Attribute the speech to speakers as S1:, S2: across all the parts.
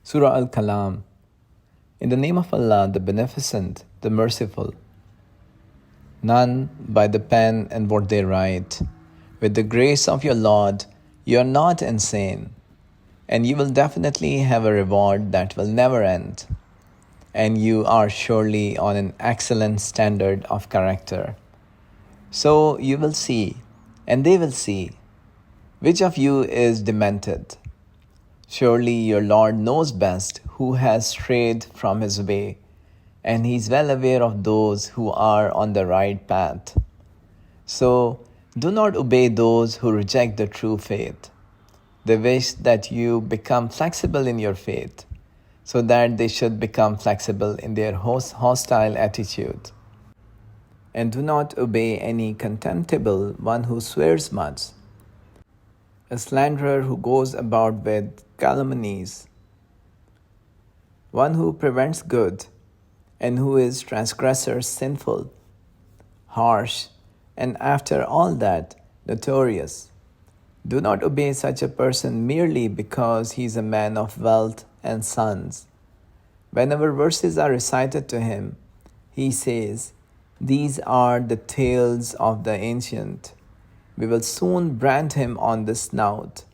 S1: Surah Al-Qalam. In the name of Allah, the Beneficent, the Merciful. None by the pen and what they write. With the grace of your Lord, you are not insane, and you will definitely have a reward that will never end. And you are surely on an excellent standard of character. So you will see, and they will see, which of you is demented. Surely your Lord knows best who has strayed from his way, and he is well aware of those who are on the right path. So do not obey those who reject the true faith. They wish that you become flexible in your faith, so that they should become flexible in their hostile attitude. And do not obey any contemptible one who swears much, a slanderer who goes about with calumnies, one who prevents good, and who is transgressor sinful, harsh, and after all that, notorious. Do not obey such a person merely because he is a man of wealth and sons. Whenever verses are recited to him, he says, "These are the tales of the ancient. We will soon brand him on the snout.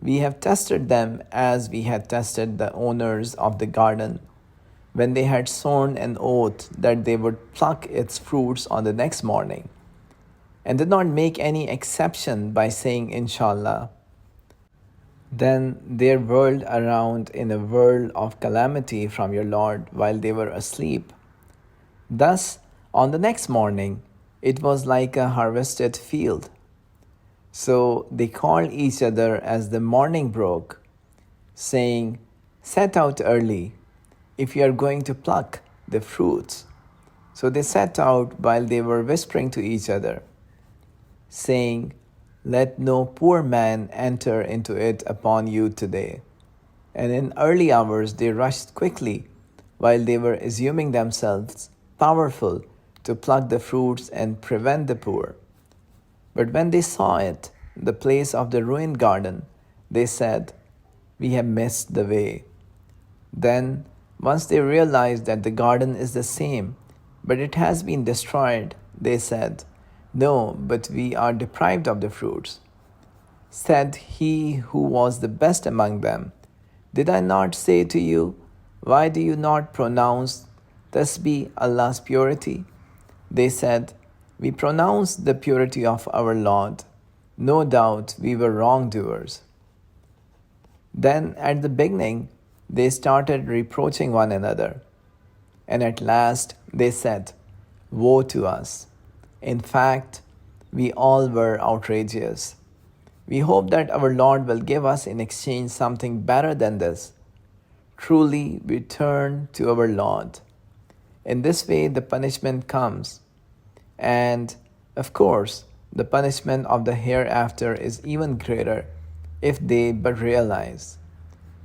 S1: We have tested them as we had tested the owners of the garden, when they had sworn an oath that they would pluck its fruits on the next morning, and did not make any exception by saying Inshallah. Then they whirled around in a whirl of calamity from your Lord while they were asleep. Thus, on the next morning, it was like a harvested field. So they called each other as the morning broke, saying, Set out early, if you are going to pluck the fruits. So they set out while they were whispering to each other, saying, Let no poor man enter into it upon you today. And in early hours they rushed quickly, while they were assuming themselves powerful to pluck the fruits and prevent the poor. But when they saw it, the place of the ruined garden, they said, We have missed the way. Then, once they realized that the garden is the same, but it has been destroyed, they said, No, but we are deprived of the fruits. Said he who was the best among them, Did I not say to you, Why do you not pronounce Tasbih Allah's purity? They said, We pronounce the purity of our Lord. No doubt we were wrongdoers. Then at the beginning, they started reproaching one another. And at last they said, Woe to us! In fact, we all were outrageous. We hope that our Lord will give us in exchange something better than this. Truly, we turn to our Lord. In this way, the punishment comes. And, of course, the punishment of the hereafter is even greater if they but realize.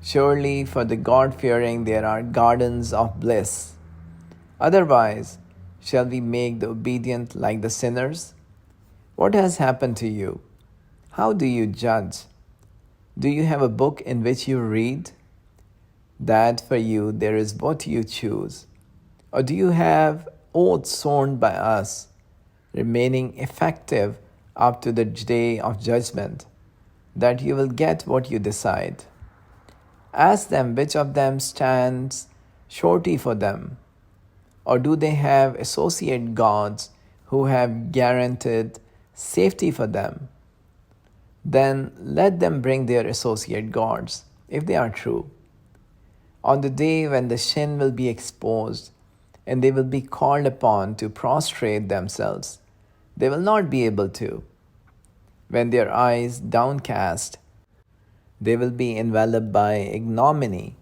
S1: Surely for the God-fearing there are gardens of bliss. Otherwise, shall we make the obedient like the sinners? What has happened to you? How do you judge? Do you have a book in which you read? That for you there is what you choose. Or do you have oaths sworn by us, remaining effective up to the day of judgment, that you will get what you decide? Ask them which of them stands surety for them, or do they have associate gods who have guaranteed safety for them? Then let them bring their associate gods, if they are true. On the day when the shin will be exposed, and they will be called upon to prostrate themselves, they will not be able to. When their eyes downcast, they will be enveloped by ignominy.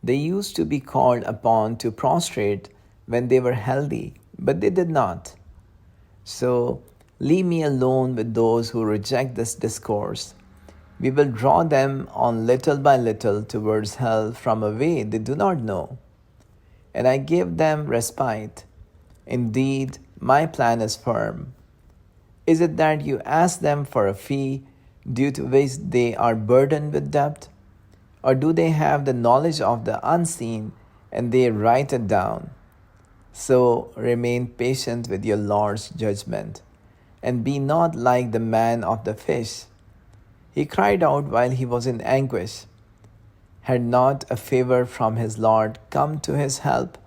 S1: They used to be called upon to prostrate when they were healthy, but they did not. So leave me alone with those who reject this discourse. We will draw them on little by little towards hell from a way they do not know. And I give them respite. Indeed, my plan is firm. Is it that you ask them for a fee due to which they are burdened with debt? Or do they have the knowledge of the unseen and they write it down? So remain patient with your Lord's judgment, and be not like the man of the fish. He cried out while he was in anguish. Had not a favor from his Lord come to his help,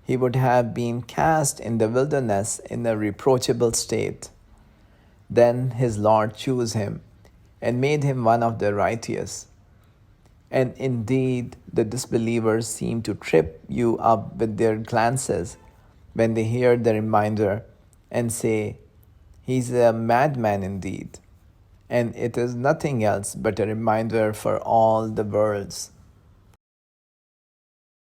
S1: he would have been cast in the wilderness in a reproachable state. Then his Lord chose him and made him one of the righteous. And indeed, the disbelievers seem to trip you up with their glances when they hear the reminder and say, "He's a madman indeed." And it is nothing else but a reminder for all the worlds.